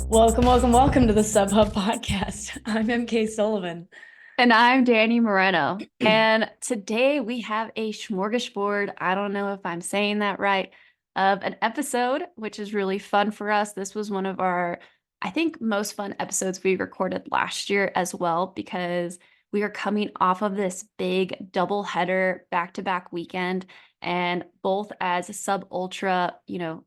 Welcome to the SUBHUB podcast. I'm EmKay Sullivan. And I'm Dani Moreno. And today we have a smorgasbord, I don't know if I'm saying that right, of an episode, which is really fun for us. This was one of our, I think, most fun episodes we recorded last year as well, because we are coming off of this big double header back-to-back weekend. And both as a sub ultra,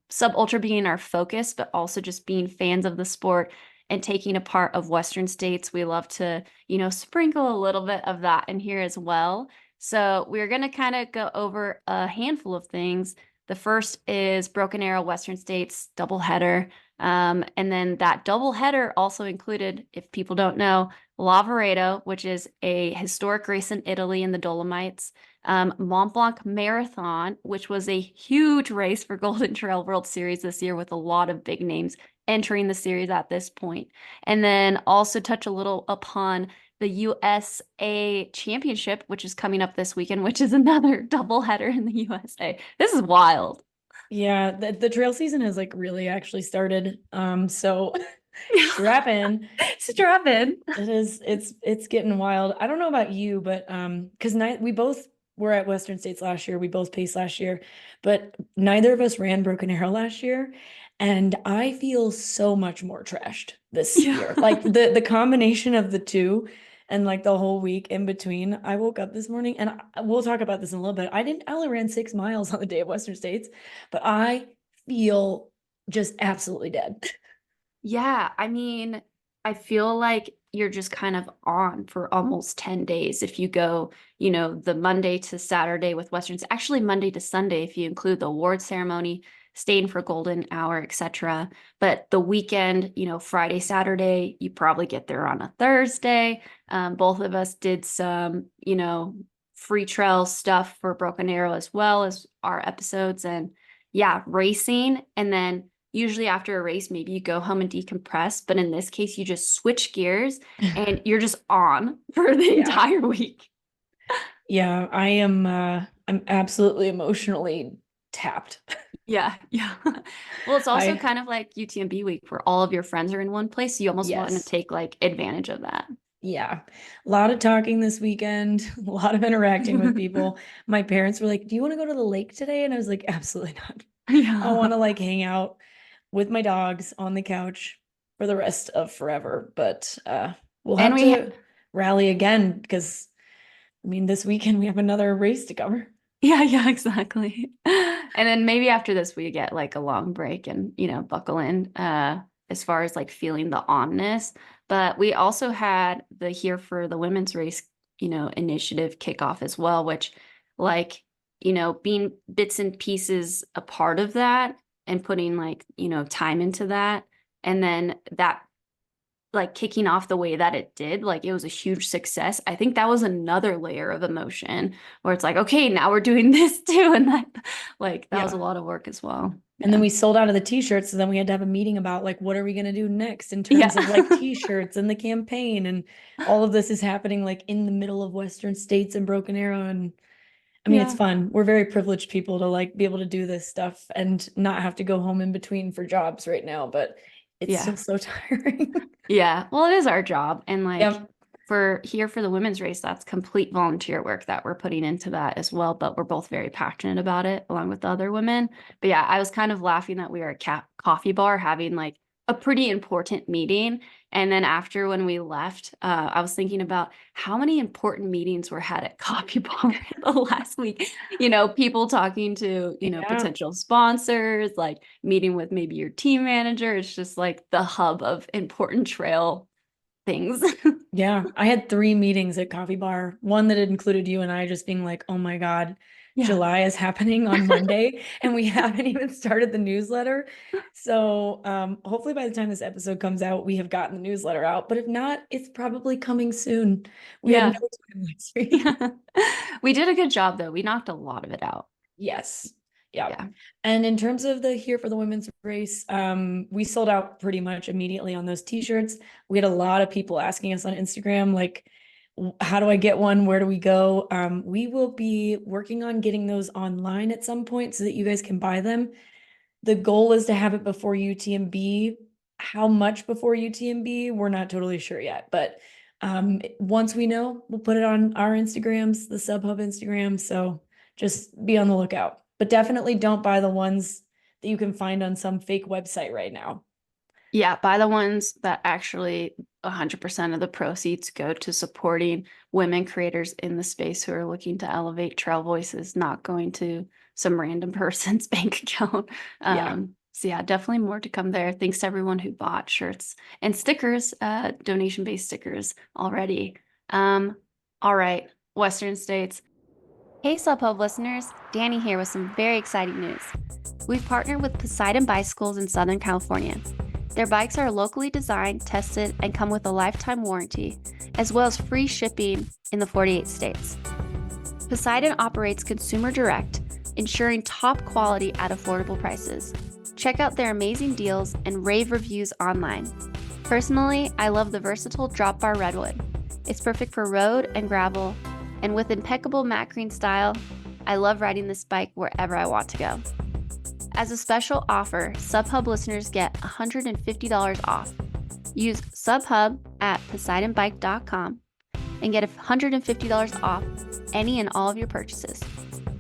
sub ultra being our focus, but also just being fans of the sport and taking a part of Western states, we love to, sprinkle a little bit of that in here as well. So we're going to kind of go over a handful of things. The first is Broken Arrow Western States doubleheader. And then that doubleheader also included, if people don't know, Lavaredo, which is a historic race in Italy in the Dolomites, Mont Blanc Marathon, which was a huge race for Golden Trail World Series this year with a lot of big names entering the series at this point. And then also touch a little upon the USA Championship, which is coming up this weekend, which is another doubleheader in the USA. This is wild. Yeah, the trail season has like really actually started. So strap in. Strap in. It's getting wild. I don't know about you, but because we both were at Western States last year. We both paced last year, but neither of us ran Broken Arrow last year. And I feel so much more trashed this year. Like the combination of the two and like the whole week in between. I woke up this morning and we'll talk about this in a little bit. I only ran 6 miles on the day of Western States, but I feel just absolutely dead. Yeah, I mean, I feel like you're just kind of on for almost 10 days if you go, the Monday to Saturday with Westerns, actually Monday to Sunday if you include the award ceremony, staying for golden hour, etc. But the weekend, Friday, Saturday, you probably get there on a Thursday. Both of us did some, free trail stuff for Broken Arrow as well as our episodes. And yeah, racing. And then usually after a race, maybe you go home and decompress. But in this case, you just switch gears and you're just on for the entire week. Yeah, I'm absolutely emotionally tapped. Yeah. Well, it's also kind of like UTMB week where all of your friends are in one place. So you almost want to take like advantage of that. Yeah. A lot of talking this weekend, a lot of interacting with people. My parents were like, "Do you want to go to the lake today?" And I was like, "Absolutely not. I want to like hang out with my dogs on the couch for the rest of forever." But we'll have to rally again because this weekend we have another race to cover. Yeah, exactly. And then maybe after this, we get like a long break and, buckle in as far as like feeling the onness. But we also had the Here for the Women's Race, initiative kickoff as well, which like, being bits and pieces a part of that and putting like, time into that. And then that like kicking off the way that it did, like it was a huge success. I think that was another layer of emotion where it's like, okay, now we're doing this too. And that was a lot of work as well. And then we sold out of the t-shirts. So then we had to have a meeting about like, what are we going to do next in terms of like t-shirts and the campaign. And all of this is happening like in the middle of Western States and Broken Arrow. And it's fun. We're very privileged people to like be able to do this stuff and not have to go home in between for jobs right now. But it's still so tiring. Yeah. Well, it is our job. And like for Here for the Women's Race, that's complete volunteer work that we're putting into that as well. But we're both very passionate about it along with the other women. But yeah, I was kind of laughing that we were at coffee bar having like a pretty important meeting. And then after when we left, I was thinking about how many important meetings were had at coffee bar the last week. People talking to, potential sponsors, like meeting with maybe your team manager. It's just like the hub of important trail things. Yeah, I had 3 meetings at coffee bar. One that included you and I just being like, oh my God, July is happening on Monday and we haven't even started the newsletter. So hopefully by the time this episode comes out, we have gotten the newsletter out. But if not, it's probably coming soon. We had no time next week. We did a good job though. We knocked a lot of it out. Yes. Yeah. And in terms of the Here for the Women's Race, we sold out pretty much immediately on those t-shirts. We had a lot of people asking us on Instagram, like, how do I get one? Where do we go? We will be working on getting those online at some point so that you guys can buy them. The goal is to have it before UTMB. How much before UTMB? We're not totally sure yet, but once we know, we'll put it on our Instagrams, the SUBHUB Instagram. So just be on the lookout. But definitely don't buy the ones that you can find on some fake website right now. Yeah, buy the ones that actually 100% of the proceeds go to supporting women creators in the space who are looking to elevate trail voices, not going to some random person's bank account. Yeah. So yeah, definitely more to come there. Thanks to everyone who bought shirts and stickers, donation-based stickers already. All right, Western States. Hey, SUBHUB listeners, Dani here with some very exciting news. We've partnered with Poseidon Bicycles in Southern California. Their bikes are locally designed, tested, and come with a lifetime warranty, as well as free shipping in the 48 states. Poseidon operates consumer direct, ensuring top quality at affordable prices. Check out their amazing deals and rave reviews online. Personally, I love the versatile drop bar redwood. It's perfect for road and gravel, and with impeccable matte green style, I love riding this bike wherever I want to go. As a special offer, SUBHUB listeners get $150 off. Use SUBHUB at PoseidonBike.com and get $150 off any and all of your purchases.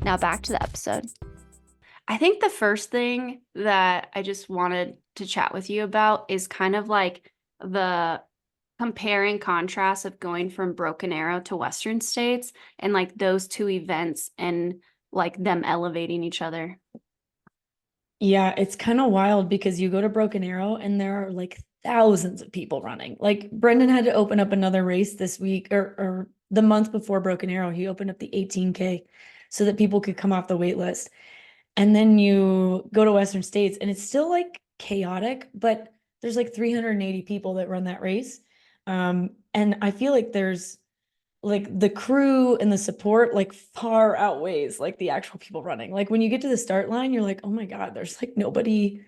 Now back to the episode. I think the first thing that I just wanted to chat with you about is kind of like the compare and contrast of going from Broken Arrow to Western States and like those two events and like them elevating each other. Yeah, it's kind of wild because you go to Broken Arrow and there are like thousands of people running. Like Brendan had to open up another race this week or the month before Broken Arrow, he opened up the 18K so that people could come off the wait list. And then you go to Western States and it's still like chaotic, but there's like 380 people that run that race. And I feel like there's like the crew and the support like far outweighs like the actual people running. Like when you get to the start line, you're like, oh my God, there's like nobody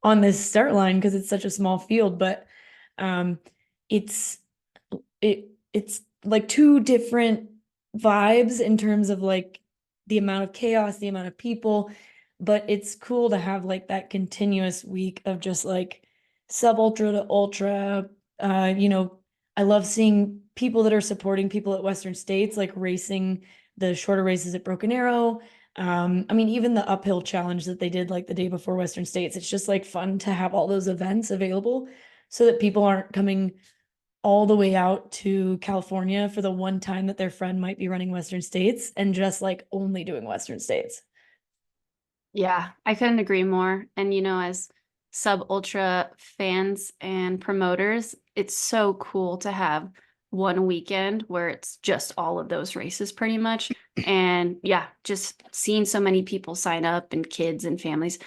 on this start line because it's such a small field. But um it's it's like two different vibes in terms of like the amount of chaos, the amount of people, but it's cool to have like that continuous week of just like sub ultra to ultra. I love seeing people that are supporting people at Western States, like racing the shorter races at Broken Arrow. I mean, even the uphill challenge that they did like the day before Western States, it's just like fun to have all those events available so that people aren't coming all the way out to California for the one time that their friend might be running Western States and just like only doing Western States. Yeah, I couldn't agree more. And, you know, as sub ultra fans and promoters, it's so cool to have one weekend where it's just all of those races pretty much. And yeah, just seeing so many people sign up and kids and families,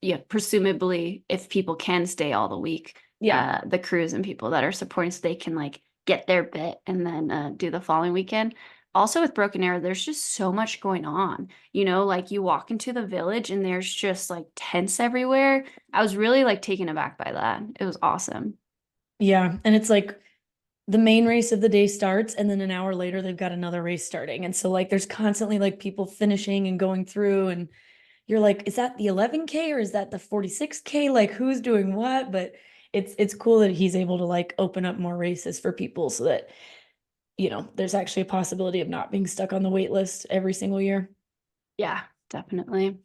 yeah, presumably if people can stay all the week, Yeah. the crews and people that are supporting so they can like get their bit and then do the following weekend. Also with Broken Arrow, there's just so much going on. You know, like you walk into the village and there's just like tents everywhere. I was really like taken aback by that. It was awesome. Yeah. And it's like the main race of the day starts and then an hour later they've got another race starting. And so like there's constantly like people finishing and going through and you're like, is that the 11K or is that the 46K? Like who's doing what? But it's cool that he's able to like open up more races for people so that there's actually a possibility of not being stuck on the wait list every single year. Yeah, definitely.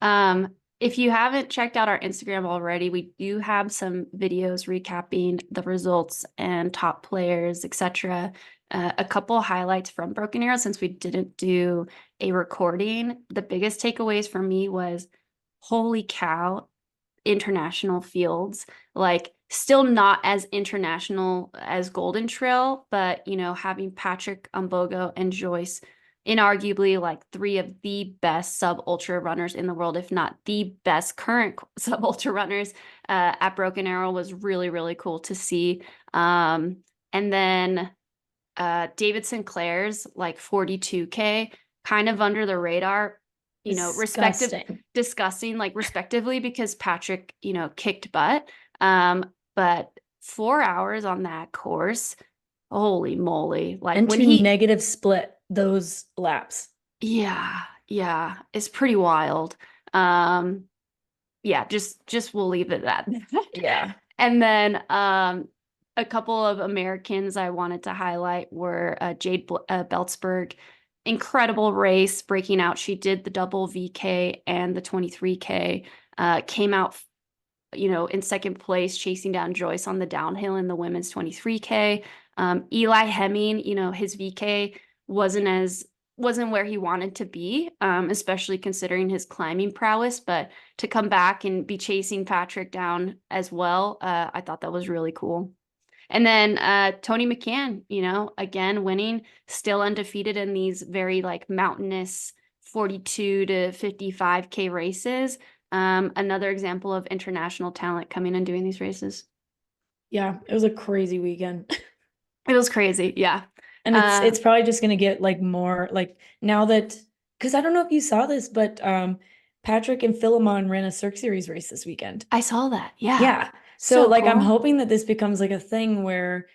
If you haven't checked out our Instagram already, we do have some videos recapping the results and top players, etc. A couple highlights from Broken Arrow since we didn't do a recording. The biggest takeaways for me was, holy cow, international fields, like still not as international as Golden Trail, but having Patrick Umbogo and Joyce, inarguably like three of the best sub ultra runners in the world, if not the best current sub ultra runners at Broken Arrow, was really, really cool to see. And then David Sinclair's like 42K, kind of under the radar, disgusting, like respectively, because Patrick, kicked butt. But 4 hours on that course, Holy moly. Like And when to he, negative split those laps. yeah, yeah, it's pretty wild. Um, yeah, just we'll leave it at that. Yeah. And then a couple of Americans I wanted to highlight were Beltsberg. Incredible race, breaking out. She did the double VK and the 23K. Came out, in second place, chasing down Joyce on the downhill in the women's 23K. Eli Hemming, his VK wasn't where he wanted to be, especially considering his climbing prowess. But to come back and be chasing Patrick down as well, I thought that was really cool. And then Tony McCann, again winning, still undefeated in these very like mountainous 42 to 55K races. Another example of international talent coming and doing these races. Yeah, it was a crazy weekend. It was crazy, yeah. And it's probably just gonna get like more like now that, because I don't know if you saw this, but Patrick and Philemon ran a Cirque Series race this weekend. I saw that. Yeah. Yeah. So So like I'm cool. hoping that this becomes like a thing where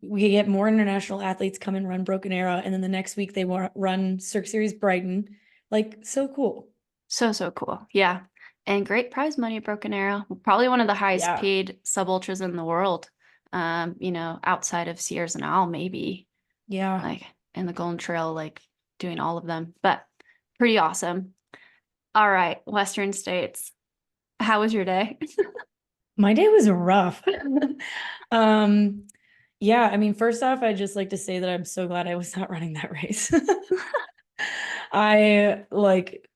we get more international athletes come and run Broken Arrow, and then the next week they run Cirque Series Brighton. Like so cool. So cool. Yeah. And great prize money at Broken Arrow. Probably one of the highest Yeah. paid sub ultras in the world. Outside of Sears and Owl, maybe Yeah. like in the Golden Trail, like doing all of them. But pretty awesome. All right, Western States. How was your day? My day was rough. Um, yeah, I mean, first off, I'd just like to say that I'm so glad I was not running that race. I like,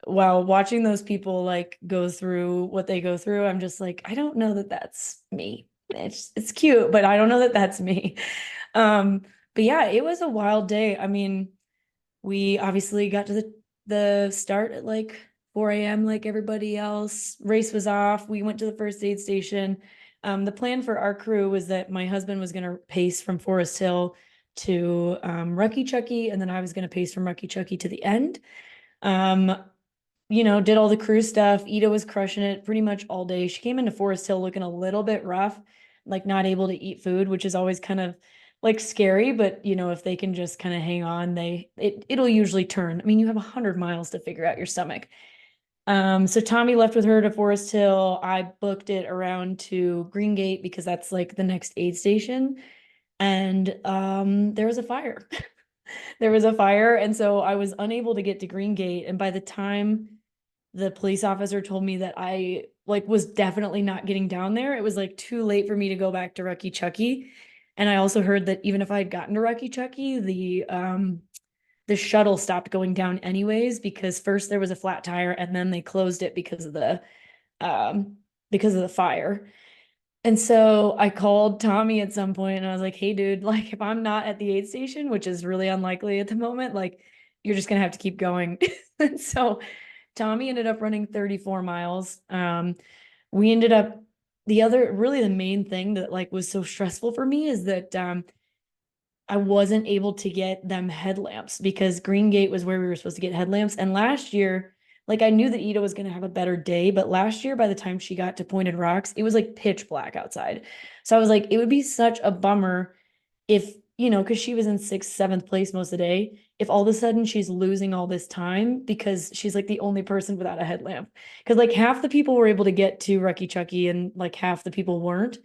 wow, watching those people like go through what they go through, I'm just like, I don't know that that's me. It's cute, but I don't know that that's me. Um, but yeah, it was a wild day. I mean, we obviously got to the start at like 4 a.m. like everybody else. Race was off. We went to the first aid station. The plan for our crew was that my husband was going to pace from Forest Hill to Rucky Chucky, and then I was going to pace from Rucky Chucky to the end. Um, did all the crew stuff. Ida was crushing it pretty much all day. She came into Forest Hill looking a little bit rough, like not able to eat food, which is always kind of like scary, but if they can just kind of hang on, it'll usually turn. I mean, you have 100 miles to figure out your stomach. So Tommy left with her to Forest Hill. I booked it around to Green Gate because that's like the next aid station. And there was a fire. There was a fire, and so I was unable to get to Green Gate. And by the time the police officer told me that I like was definitely not getting down there, it was like too late for me to go back to Rucky Chucky. And I also heard that even if I had gotten to Rucky Chucky, the shuttle stopped going down anyways, because first there was a flat tire and then they closed it because of the fire. And so I called Tommy at some point and I was like, hey, dude, like if I'm not at the aid station, which is really unlikely at the moment, like you're just going to have to keep going. And so Tommy ended up running 34 miles. We ended up, the main thing that like was so stressful for me is that I wasn't able to get them headlamps because Green Gate was where we were supposed to get headlamps. And last year, like I knew that Ida was going to have a better day, but last year, by the time she got to Pointed Rocks, it was like pitch black outside. So I was like, it would be such a bummer if, because she was in sixth, seventh place most of the day, if all of a sudden she's losing all this time because she's like the only person without a headlamp. Because like half the people were able to get to Rucky Chucky and like half the people weren't.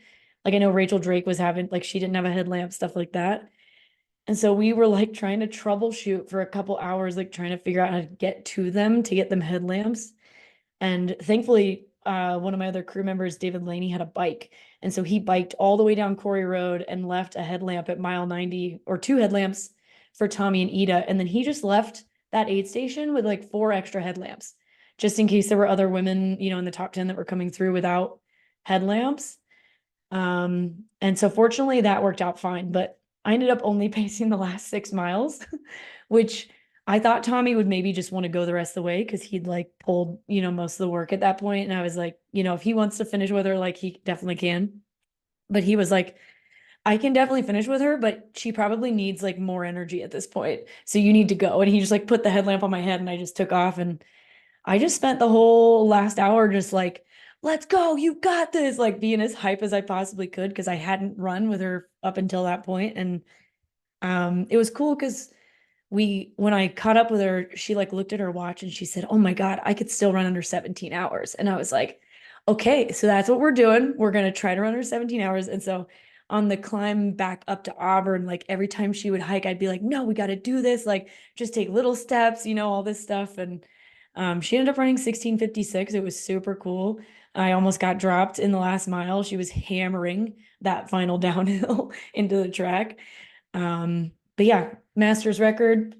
Like I know Rachel Drake was having, like she didn't have a headlamp, stuff like that. And so we were like trying to troubleshoot for a couple hours, like trying to figure out how to get to them to get them headlamps. And thankfully, one of my other crew members, David Laney, had a bike. And so he biked all the way down Quarry Road and left a headlamp at mile 90 or two headlamps for Tommy and Ida. And then he just left that aid station with like 4 extra headlamps, just in case there were other women, in the top 10 that were coming through without headlamps. And so fortunately that worked out fine, but I ended up only pacing the last 6 miles, which I thought Tommy would maybe just want to go the rest of the way because he'd like pulled, most of the work at that point. And I was like, if he wants to finish with her, like he definitely can. But he was like, I can definitely finish with her, but she probably needs like more energy at this point. So you need to go. And he just like put the headlamp on my head and I just took off, and I just spent the whole last hour just like let's go, you got this, like being as hype as I possibly could because I hadn't run with her up until that point. And it was cool because when I caught up with her, she like looked at her watch and she said, "Oh my God, I could still run under 17 hours." And I was like, okay, so that's what we're doing. We're gonna try to run under 17 hours. And so on the climb back up to Auburn, like every time she would hike, I'd be like, no, we got to do this. Like just take little steps, all this stuff. And she ended up running 16:56. It was super cool. I almost got dropped in the last mile. She was hammering that final downhill into the track. But yeah, Masters record,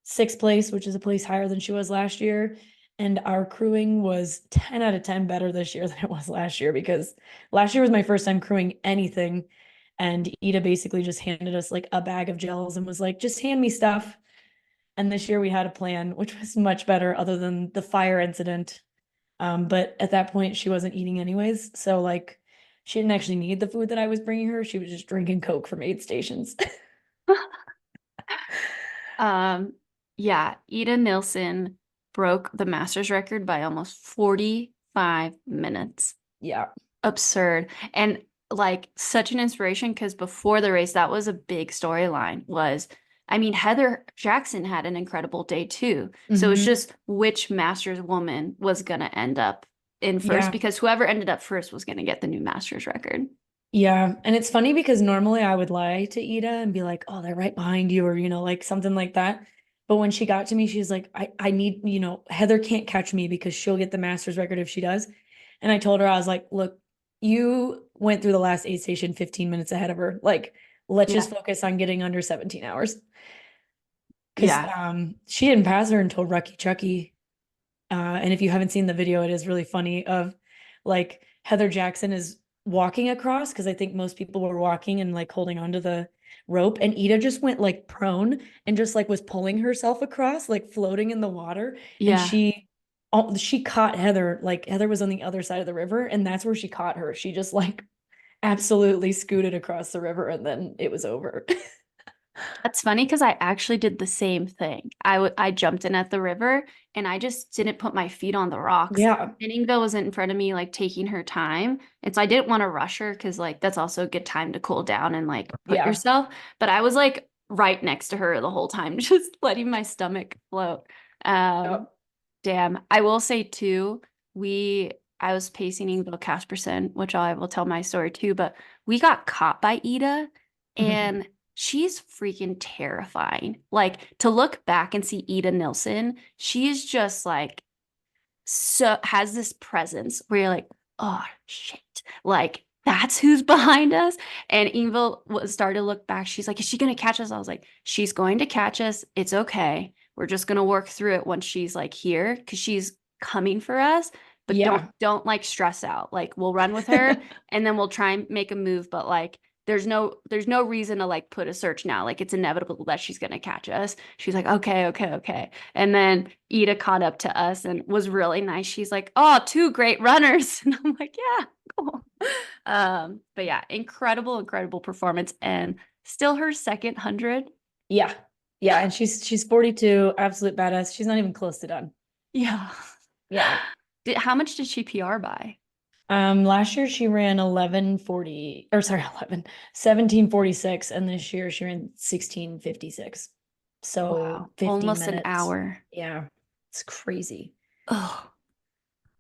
sixth place, which is a place higher than she was last year. And our crewing was 10 out of 10 better this year than it was last year because last year was my first time crewing anything. And Ida basically just handed us like a bag of gels and was like, just hand me stuff. And this year we had a plan, which was much better other than the fire incident. But at that point, she wasn't eating anyways. So like she didn't actually need the food that I was bringing her. She was just drinking Coke from aid stations. Yeah, Ida Nilsson broke the Masters record by almost 45 minutes. Yeah. Absurd. And like such an inspiration because before the race, that was a big storyline was, I mean, Heather Jackson had an incredible day too. So it's just which Masters woman was going to end up in first because whoever ended up first was going to get the new Masters record. Yeah. And it's funny because normally I would lie to Ida and be like, oh, they're right behind you or, like something like that. But when she got to me, she's like, I need, Heather can't catch me because she'll get the Masters record if she does. And I told her, I was like, look, you went through the last aid station 15 minutes ahead of her. Like, let's just focus on getting under 17 hours. Because she didn't pass her until Rucky Chucky. And if you haven't seen the video, it is really funny of like Heather Jackson is walking across because I think most people were walking and like holding onto the rope, and Ida just went like prone and just like was pulling herself across, like floating in the water. And she caught Heather, like Heather was on the other side of the river, and that's where she caught her. She just like absolutely scooted across the river and then it was over. That's funny because I actually did the same thing. I jumped in at the river and I just didn't put my feet on the rocks. Yeah. And Ingvild was in front of me, like taking her time. And so I didn't want to rush her because like that's also a good time to cool down and like put yourself. But I was like right next to her the whole time, just letting my stomach float. Damn. I will say too, I was pacing Ingvild Casperson, which I will tell my story too, but we got caught by Ida and she's freaking terrifying. Like to look back and see Ida Nilsson, she is just like so has this presence where you're like, oh shit, like that's who's behind us. And Ingvild started to look back. She's like, is she gonna catch us? I was like, she's going to catch us. It's okay. We're just gonna work through it once she's like here because she's coming for us. But don't like stress out. Like we'll run with her and then we'll try and make a move. But like there's no reason to like put a search now. Like it's inevitable that she's going to catch us. She's like, okay. And then Ida caught up to us and was really nice. She's like, oh, two great runners. And I'm like, yeah, cool. But yeah, incredible performance and still her second 100. Yeah. And she's 42, absolute badass. She's not even close to done. Yeah. How much did she PR by? Last year she ran 17:46, and this year she ran 16:56. So wow. 50 almost minutes. An hour. Yeah, it's crazy. Oh,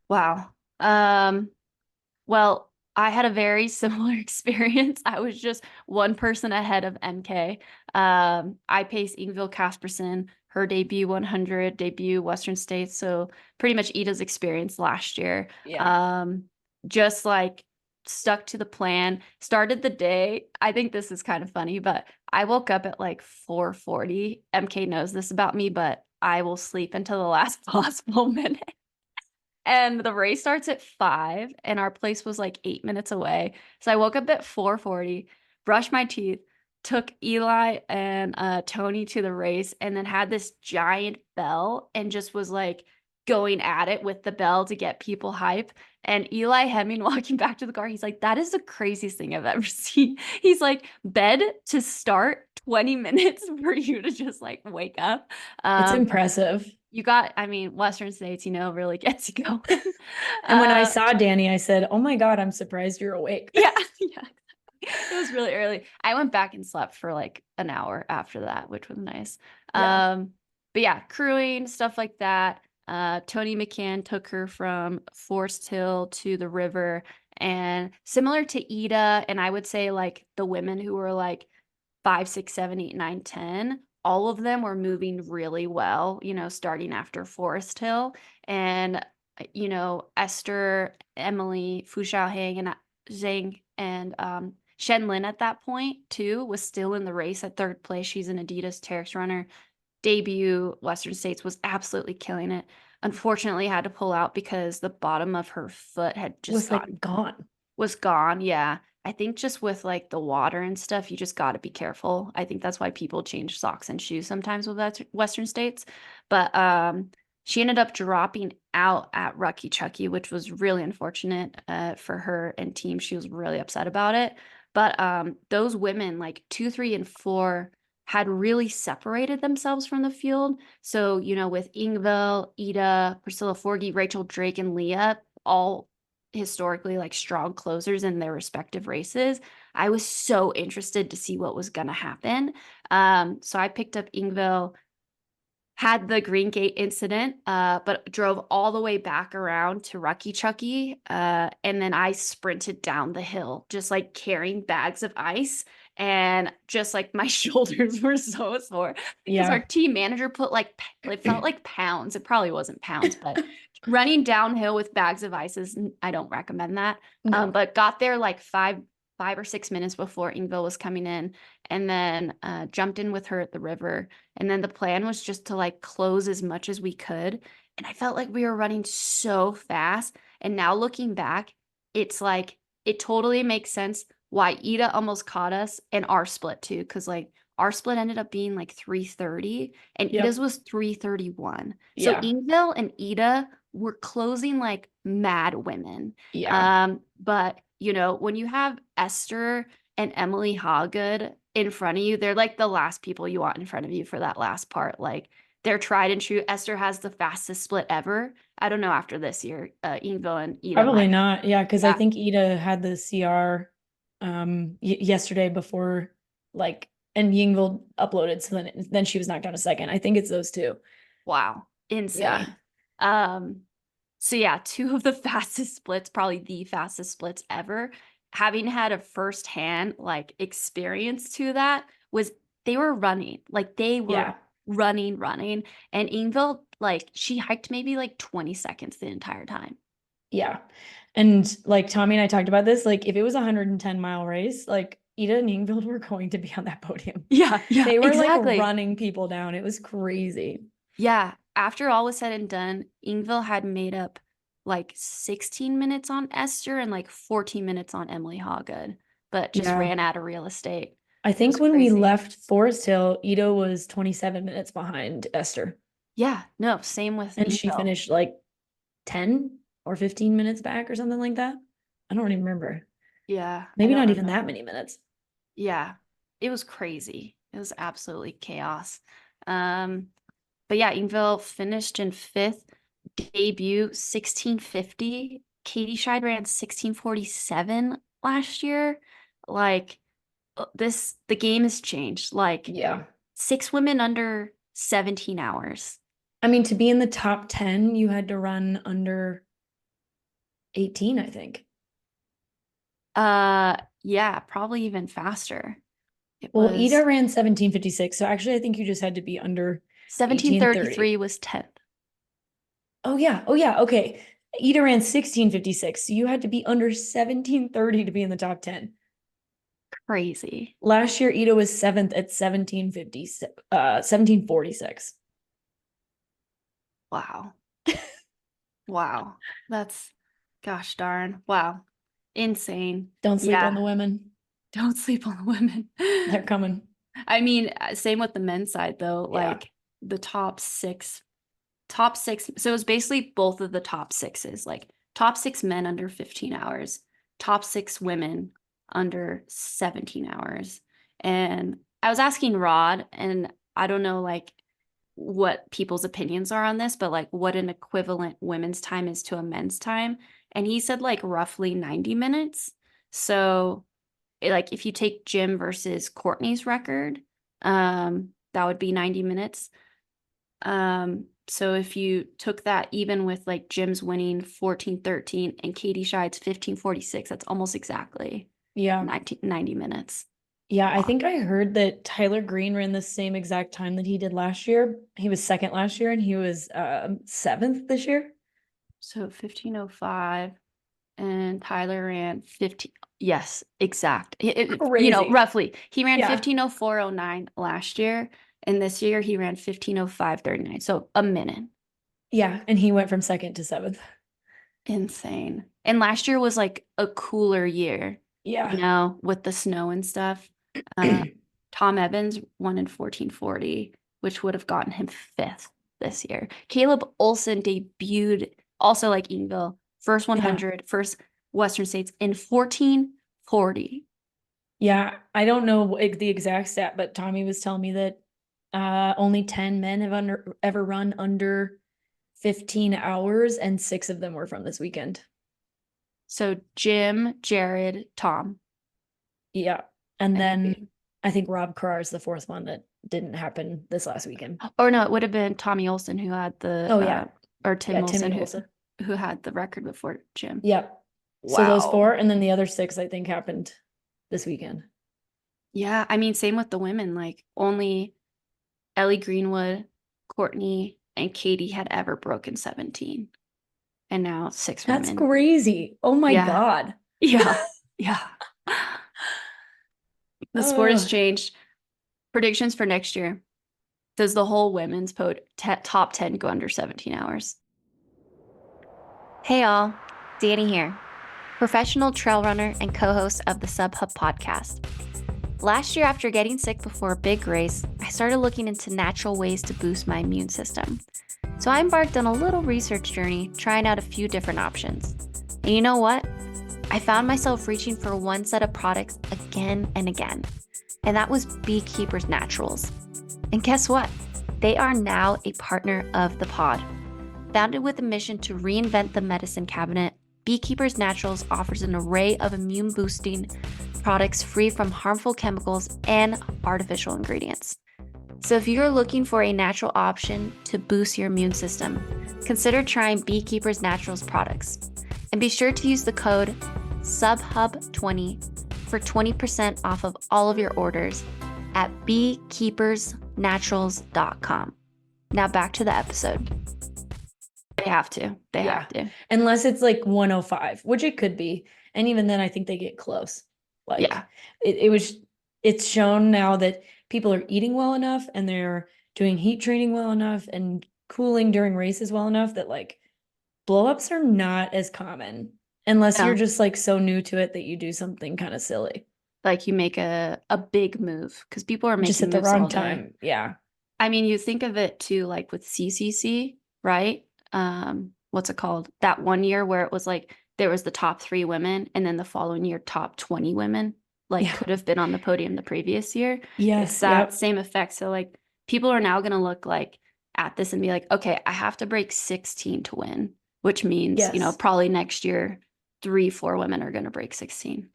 wow. Well, I had a very similar experience. I was just one person ahead of EmKay. I paced Ingvild Casperson, her debut 100, debut Western States. So pretty much Ida's experience last year. Just like stuck to the plan, started the day. I think this is kind of funny, but I woke up at like 4:40. EmKay knows this about me, but I will sleep until the last possible minute. And the race starts at 5 and our place was like 8 minutes away. So I woke up at 4:40, brushed my teeth, took Eli and Tony to the race, and then had this giant bell and just was like going at it with the bell to get people hype. And Eli Hemming walking back to the car, he's like, that is the craziest thing I've ever seen. He's like, bed to start 20 minutes for you to just like wake up. It's impressive. You got, I mean, Western States, really gets you going. And when I saw Dani, I said, "Oh my God, I'm surprised you're awake." Yeah, yeah. It was really early. I went back and slept for like an hour after that, which was nice. Yeah. But yeah, crewing, stuff like that. Tony McCann took her from Forest Hill to the river, and similar to Ida, and I would say like the women who were like 5, 6, 7, 8, 9, 10, all of them were moving really well, starting after Forest Hill. And, Esther, Emily, Fu Xiaoheng, and Zhang, and Shen Lin at that point, too, was still in the race at third place. She's an Adidas Terex runner. Debut Western States, was absolutely killing it. Unfortunately, had to pull out because the bottom of her foot had just Was like gone. was gone. Yeah. I think just with like the water and stuff, you just got to be careful. I think that's why people change socks and shoes sometimes with Western States. But she ended up dropping out at Rucky Chucky, which was really unfortunate for her and team. She was really upset about it. But those women, like 2, 3, and 4, had really separated themselves from the field. So, with Ingvild, Ida, Priscilla Forgy, Rachel Drake, and Leah, all historically like strong closers in their respective races, I was so interested to see what was going to happen. So I picked up Ingvild, had the Green Gate incident, but drove all the way back around to Rucky Chucky. And then I sprinted down the hill, just like carrying bags of ice. And just like my shoulders were so sore because our Yeah. team manager put like, it felt like pounds. It probably wasn't pounds, but running downhill with bags of ice I don't recommend that. No. But got there like 5 or 6 minutes before Ingvild was coming in, and then jumped in with her at the river. And then the plan was just to like close as much as we could. And I felt like we were running so fast. And now looking back, it's like it totally makes sense why Ida almost caught us and our split too. Cause like our split ended up being like 3:30 and Ida's Yep. was 3:31. So Yeah. Ingvild and Ida were closing like mad women. Yeah. But when you have Esther and Emily Hawgood in front of you, they're like the last people you want in front of you for that last part. Like they're tried and true. Esther has the fastest split ever. I don't know after this year, Ingvild and Ida Probably might. not. Yeah, because I Yeah. think Ida had the CR yesterday before like and Yingville uploaded, so then she was knocked down a second. I think it's those two. Wow. Yeah. Insane. Um, so yeah, 2 of the fastest splits, probably the fastest splits ever. Having had a firsthand like experience to that was they were running. Like they were Yeah. running. And Ingvild, like she hiked maybe like 20 seconds the entire time. Yeah. And like Tommy and I talked about this, like if it was a 110-mile race, like Ida and Yingville were going to be on that podium. Yeah, They were like exactly. running people down. It was crazy. Yeah, after all was said and done, Ingvild had made up like 16 minutes on Esther and like 14 minutes on Emily Hawgood, but just Yeah. ran out of real estate. I It think was when we crazy. left Forest Hill, Ida was 27 minutes behind Esther. Yeah, no, same with And she Ingvild. finished like 10 or 15 minutes back or something like that. I don't even remember. Yeah, I Maybe don't not even remember. that many minutes. Yeah, it was crazy. It was absolutely chaos. Um, but yeah, Ingvild finished in 5th, debut 16:50. Katie Scheid ran 16:47 last year. Like the game has changed. Like Yeah. 6 women under 17 hours. I mean, to be in the top 10, you had to run under 18, I think. Yeah, probably even faster. It Well, was Ida ran 17:56. So actually, I think you just had to be under 17:33 18:30. was 10th. Oh, yeah. Oh, yeah. Okay. Ida ran 16:56. So you had to be under 17:30 to be in the top 10. Crazy. Last year, Ida was 7th at 17:46. Wow. Wow. That's gosh darn. Wow. Insane. Don't sleep on Yeah. the women. Don't sleep on the women. They're coming. I mean, same with the men's side though. Yeah. Like the top six. So it was basically both of the top sixes, like top 6 men under 15 hours, top 6 women under 17 hours. And I was asking Rod, and I don't know, like what people's opinions are on this, but like what an equivalent women's time is to a men's time. And he said like roughly 90 minutes. So like if you take Jim versus Courtney's record, that would be 90 minutes. So if you took that even with like Jim's winning 14:13 and Katie Scheide's 15:46, that's almost exactly 90 minutes. Yeah, I think I heard that Tyler Green ran the same exact time that he did last year. He was second last year and he was seventh this year. So 15:05 and Tyler ran 15. Yes, exact. Crazy. Roughly. He ran 15:04:09 last year. And this year he ran 15:05:39. So a minute. Yeah. And he went from second to seventh. Insane. And last year was like a cooler year. Yeah. With the snow and stuff. Tom Evans won in 14:40, which would have gotten him fifth this year. Caleb Olson debuted also like Eatonville, first 100, first Western States in 14:40. Yeah. I don't know the exact stat, but Tommy was telling me that only 10 men have ever run under 15 hours, and 6 of them were from this weekend. So Jim, Jared, Tom. Yeah. And then I think Rob Carr is the fourth one that didn't happen this last weekend. Or no, it would have been Tommy Olson who had the or Tim Olson who had the record before Jim. Yep. Wow. So those 4, and then the other 6 I think happened this weekend. Yeah, I mean, same with the women. Like only Ellie Greenwood, Courtney, and Katie had ever broken 17. And now 6 women. That's crazy. Oh my God. Yeah. Yeah. The sport has changed. Predictions for next year. Does the whole women's top 10 go under 17 hours? Hey all, Dani here, professional trail runner and co-host of the SUBHUB podcast. Last year, after getting sick before a big race, I started looking into natural ways to boost my immune system. So I embarked on a little research journey, trying out a few different options. And you know what? I found myself reaching for one set of products again and again. And that was Beekeepers Naturals. And guess what? They are now a partner of the pod. Founded with a mission to reinvent the medicine cabinet, Beekeepers Naturals offers an array of immune-boosting products free from harmful chemicals and artificial ingredients. So if you're looking for a natural option to boost your immune system, consider trying Beekeepers Naturals products. And be sure to use the code SUBHUB20 for 20% off of all of your orders at beekeepersnaturals.com. Now back to the episode. They have to. They have to. Unless it's like 105, which it could be. And even then I think they get close. Like it's shown now that people are eating well enough and they're doing heat training well enough and cooling during races well enough that like blow-ups are not as common unless you're just like so new to it that you do something kind of silly. Like you make a big move because people are making just at the wrong time. Yeah. I mean, you think of it too, like with CCC, right? What's it called? That one year where it was like there was the top 3 women and then the following year top 20 women could have been on the podium the previous year. Yes. It's that same effect. So like people are now going to look like at this and be like, okay, I have to break 16 to win, which means, probably next year, 3-4 women are going to break 16.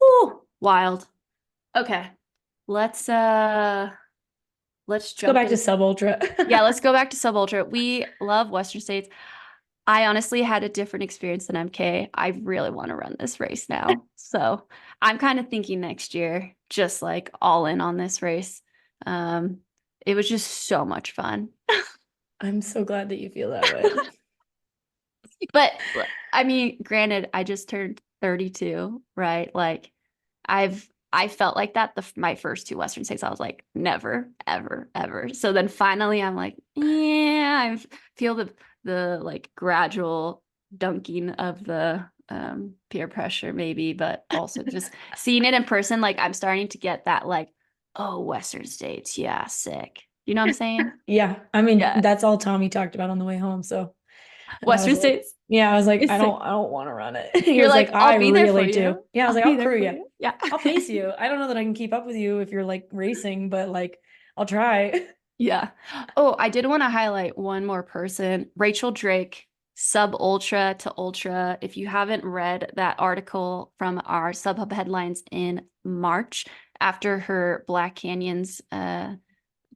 Ooh, wild. Okay. Let's jump go back to Sub Ultra. Yeah, let's go back to Sub Ultra. We love Western States. I honestly had a different experience than EmKay. I really want to run this race now. So I'm kind of thinking next year, just like all in on this race. It was just so much fun. I'm so glad that you feel that way. But I mean, granted, I just turned 32, right? Like I felt like that my first 2 Western States. I was like, never, ever, ever. So then finally I'm like, yeah, I feel the like gradual dunking of the peer pressure maybe, but also just seeing it in person, like I'm starting to get that like, oh, Western States, yeah, sick. You know what I'm saying? Yeah. I mean, that's all Tommy talked about on the way home. So Western States. Yeah, I was like, I don't want to run it. You're like, I really do. Yeah, I was like, I'll crew you. Yeah, I'll pace you. I don't know that I can keep up with you if you're like racing, but like, I'll try. Yeah. Oh, I did want to highlight one more person, Rachel Drake, sub ultra to ultra. If you haven't read that article from our SUBHUB headlines in March after her Black Canyons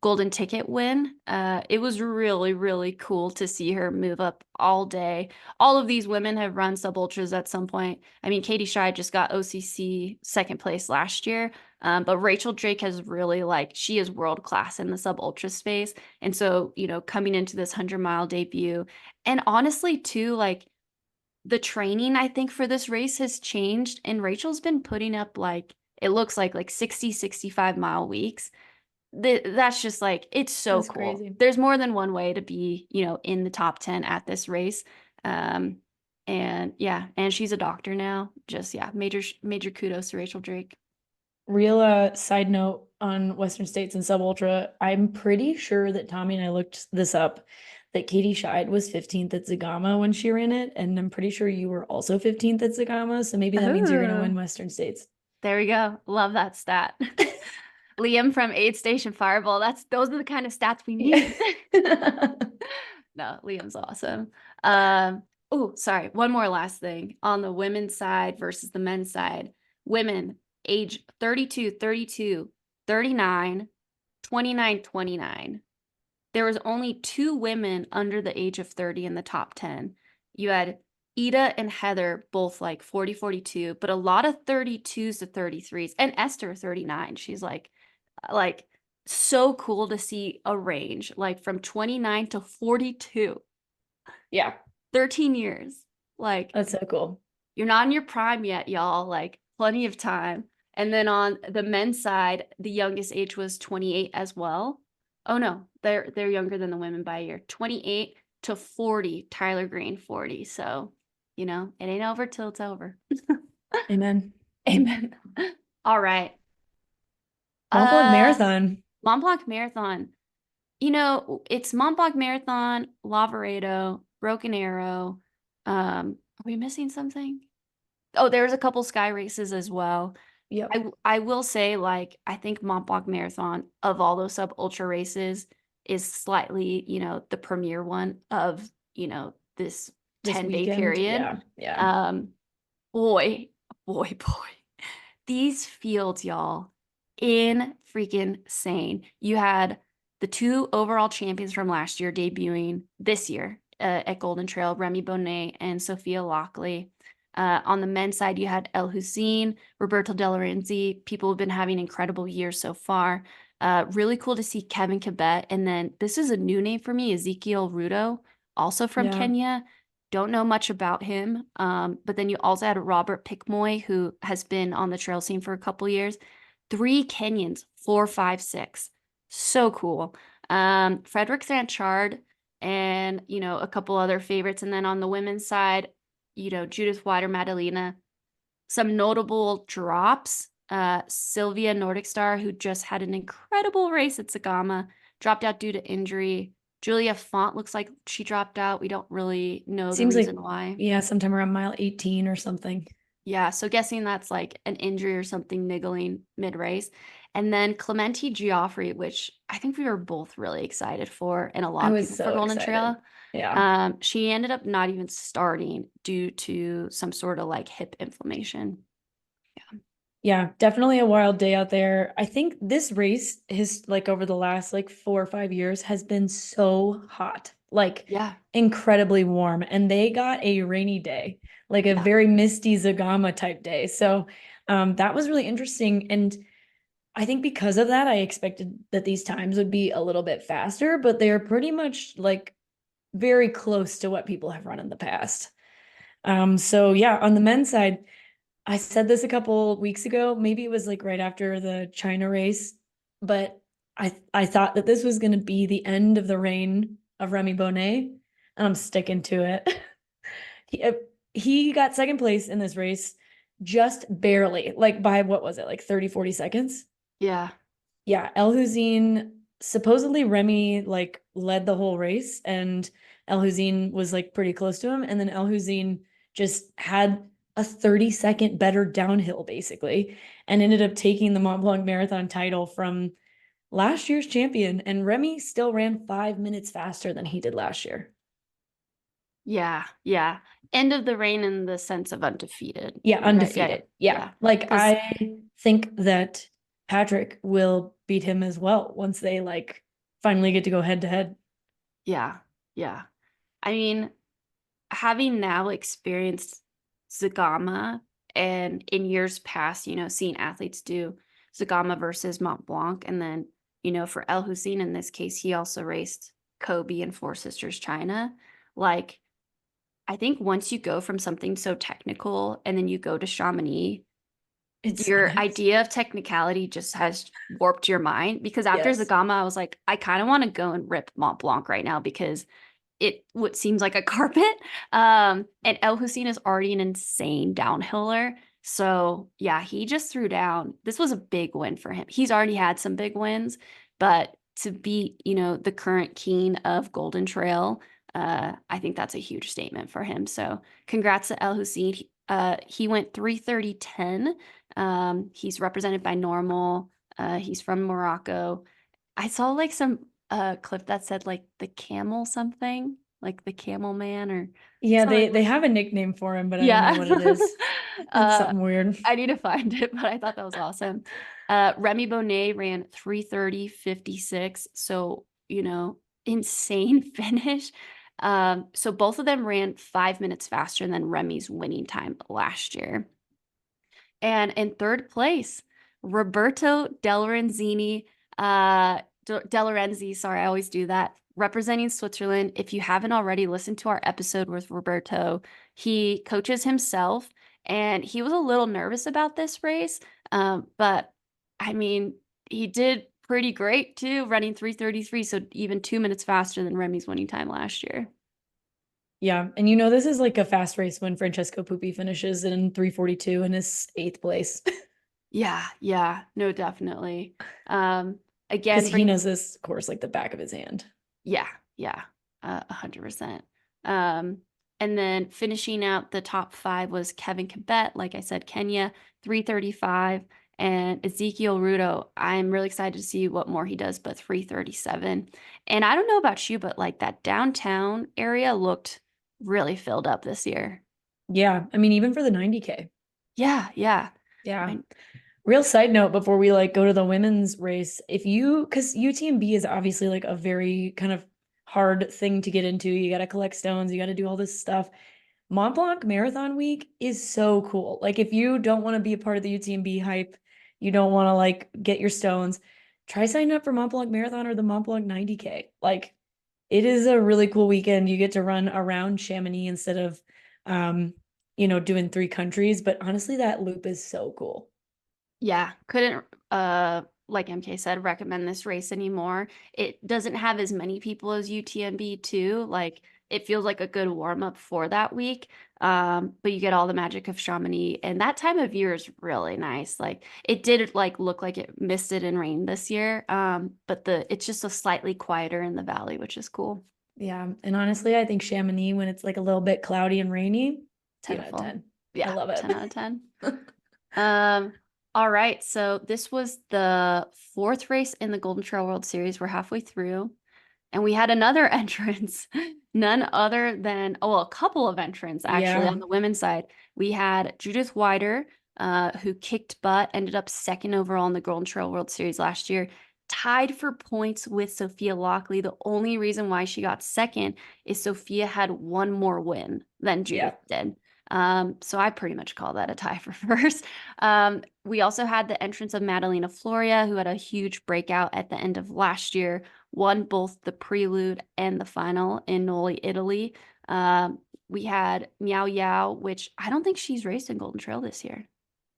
golden ticket win. It was really, really cool to see her move up all day. All of these women have run sub ultras at some point. I mean, Katie Scheid just got OCC second place last year. But Rachel Drake has really she is world class in the sub ultra space. And so, coming into this 100-mile debut, and honestly, too, the training I think for this race has changed. And Rachel's been putting up it looks like 60, 65-mile weeks. That's just it's so That's cool. crazy. There's more than one way to be, in the top 10 at this race. And yeah, and she's a doctor now. Just yeah, major kudos to Rachel Drake. Real side note on Western States and Sub Ultra, I'm pretty sure that Tommy and I looked this up, that Katie Scheid was 15th at Zagama when she ran it, and I'm pretty sure you were also 15th at Zagama, so maybe that means you're going to win Western States. There we go. Love that stat. Liam from Aid Station Fireball. Those are the kind of stats we need. No, Liam's awesome. Oh, sorry. One more last thing on the women's side versus the men's side. Women age 32, 32, 39, 29, 29. There was only 2 women under the age of 30 in the top 10. You had Ida and Heather, both 40, 42, but a lot of 32s to 33s, and Esther 39. She's like so cool to see a range from 29 to 42. Yeah. 13 years. That's so cool. You're not in your prime yet, y'all. Plenty of time. And then on the men's side, the youngest age was 28 as well. Oh no, they're younger than the women by a year. 28 to 40, Tyler Green 40. So, it ain't over till it's over. Amen. Amen. All right. Mont Blanc Marathon. Mont Blanc Marathon. It's Mont Blanc Marathon, Lavaredo, Broken Arrow. Are we missing something? Oh, there's a couple sky races as well. Yep. I will say, I think Mont Blanc Marathon, of all those sub ultra races, is slightly, the premier one of, this 10-day period. Yeah. Boy. These fields, y'all, in freaking insane. You had the 2 overall champions from last year debuting this year at Golden Trail, Remy Bonnet and Sophia Lockley. On the men's side, you had Elhousine, Roberto De Lorenzi. People have been having incredible years so far. Really cool to see Kevin Kibet. And then this is a new name for me, Ezekiel Rudo, also from Kenya. Don't know much about him. But then you also had Robert Pickmoy, who has been on the trail scene for a couple years. 3 Kenyans, 4, 5, 6. So cool. Frederick Sanchard and, a couple other favorites. And then on the women's side, Judith Wider, Madalena. Some notable drops. Sylvia Nordic Star, who just had an incredible race at Sagama, dropped out due to injury. Julia Font looks like she dropped out. We don't really know the reason why. Yeah, sometime around mile 18 or something. Yeah, so guessing that's an injury or something niggling mid-race. And then Clemente Geoffrey, which I think we were both really excited for, and a lot of people for Golden Trail. Yeah. She ended up not even starting due to some sort of hip inflammation. Yeah, definitely a wild day out there. I think this race is over the last 4 or 5 years has been so hot, incredibly warm, and they got a rainy day, a very misty Zagama type day. So that was really interesting. And I think because of that, I expected that these times would be a little bit faster, but they're pretty much very close to what people have run in the past. So yeah, on the men's side, I said this a couple weeks ago, maybe it was right after the China race, but I thought that this was going to be the end of the reign of Remy Bonnet, and I'm sticking to it. He got second place in this race just barely, by what was it, 30, 40 seconds? Yeah. Yeah, Elhousine, supposedly Remy led the whole race, and Elhousine was pretty close to him, and then Elhousine just had a 30-second better downhill basically, and ended up taking the Mont Blanc Marathon title from last year's champion, and Remy still ran 5 minutes faster than he did last year. Yeah, yeah. End of the reign in the sense of undefeated. Yeah, Right? undefeated. Yeah. Like 'Cause I think that Patrick will beat him as well once they like finally get to go head to head. yeah, yeah. I mean, having now experienced Zagama and in years past, seeing athletes do Zagama versus Mont Blanc, and then, for Elhousine in this case, he also raced Kobe and Four Sisters China. Like, I think once you go from something so technical and then you go to Chamonix, It's so your nice. idea of technicality just has warped your mind, because after Yes. Zagama, I was like, I kind of want to go and rip Mont Blanc right now because it what seems like a carpet. And El Hussein is already an insane downhiller. So yeah, he just threw down. This was a big win for him. He's already had some big wins, but to beat, the current king of Golden Trail, I think that's a huge statement for him. So congrats to El Hussein. He went 3:30:10. He's represented by Normal. He's from Morocco. I saw like some clip that said like the camel something, like the camel man or Yeah, something they like have a nickname for him, but I don't know yeah. what it is. It's something weird. I need to find it, but I thought that was awesome. Remy Bonnet ran 3:30:56, so insane finish. So both of them ran 5 minutes faster than Remy's winning time last year. And in third place, Roberto Del Lorenzi, sorry, I always do that, representing Switzerland. If you haven't already listened to our episode with Roberto, he coaches himself, and he was a little nervous about this race. But I mean, he did pretty great too, running 3:33, so even 2 minutes faster than Remy's winning time last year. Yeah, and this is like a fast race when Francesco Pupi finishes in 3:42 and is 8th place. Yeah, yeah, no, definitely. Because Again, he knows this course like the back of his hand. yeah, yeah, 100%. Um, and then finishing out the top five was Kevin Kibet, like I said, Kenya, 3:35, and Ezekiel Rudo. I'm really excited to see what more he does, but 3:37. And I don't know about you, but like that downtown area looked really filled up this year. Yeah, I mean, even for the 90K. Yeah, yeah. Yeah. I- Real side note before we like go to the women's race, because UTMB is obviously like a very kind of hard thing to get into. You got to collect stones, you got to do all this stuff. Mont Blanc Marathon Week is so cool. Like if you don't want to be a part of the UTMB hype, you don't want to like get your stones, try signing up for Mont Blanc Marathon or the Mont Blanc 90K. Like it is a really cool weekend. You get to run around Chamonix instead of doing 3 countries, but honestly that loop is so cool. Yeah, couldn't like EmKay said, recommend this race anymore. It doesn't have as many people as UTMB too. Like it feels like a good warm up for that week. But you get all the magic of Chamonix, and that time of year is really nice. Like it did like look like it misted and rained this year. But it's just a slightly quieter in the valley, which is cool. Yeah. And honestly, I think Chamonix, when it's like a little bit cloudy and rainy, 10 out of Beautiful. 10. I Yeah, love it. 10 out of 10. All right, so this was the fourth race in the Golden Trail World Series. We're halfway through, and we had another entrance, none other than, a couple of entrants actually Yeah. on the women's side. We had Judith Wider, who kicked butt, ended up second overall in the Golden Trail World Series last year, tied for points with Sophia Lockley. The only reason why she got second is Sophia had one more win than Judith did. So I pretty much call that a tie for first. We also had the entrance of Madalena Floria, who had a huge breakout at the end of last year, won both the prelude and the final in Noli, Italy. We had Miao Yao, which I don't think she's raced in Golden Trail this year.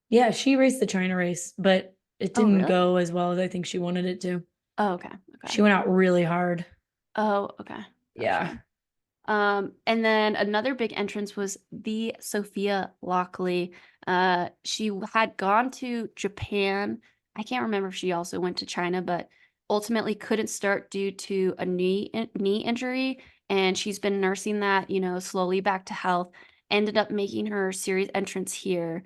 Yeah, she raced the China race, but it Oh, didn't really? go as well as I think she wanted it to. Oh, okay. She Okay. went out really hard. Oh, okay. Yeah. Gotcha. And then another big entrance was the Sophia Lockley. She had gone to Japan. I can't remember if she also went to China, but ultimately couldn't start due to a knee injury, and she's been nursing that, slowly back to health. Ended up making her series entrance here.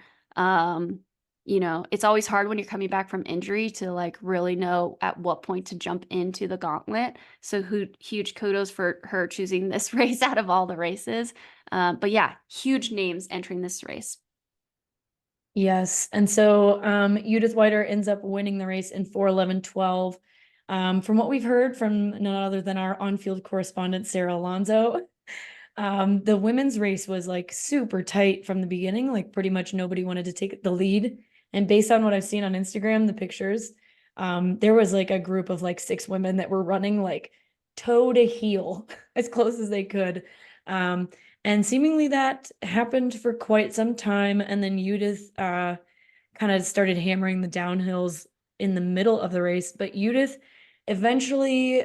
it's always hard when you're coming back from injury to like really know at what point to jump into the gauntlet. So huge kudos for her choosing this race out of all the races. But yeah, huge names entering this race. Yes. And so Judith Wider ends up winning the race in 4:11:12. From what we've heard from none other than our on-field correspondent, Sarah Alonso, the women's race was like super tight from the beginning. Like pretty much nobody wanted to take the lead. And based on what I've seen on Instagram, the pictures, there was like a group of like 6 women that were running like toe to heel as close as they could. And seemingly that happened for quite some time. And then Judith kind of started hammering the downhills in the middle of the race. But Judith eventually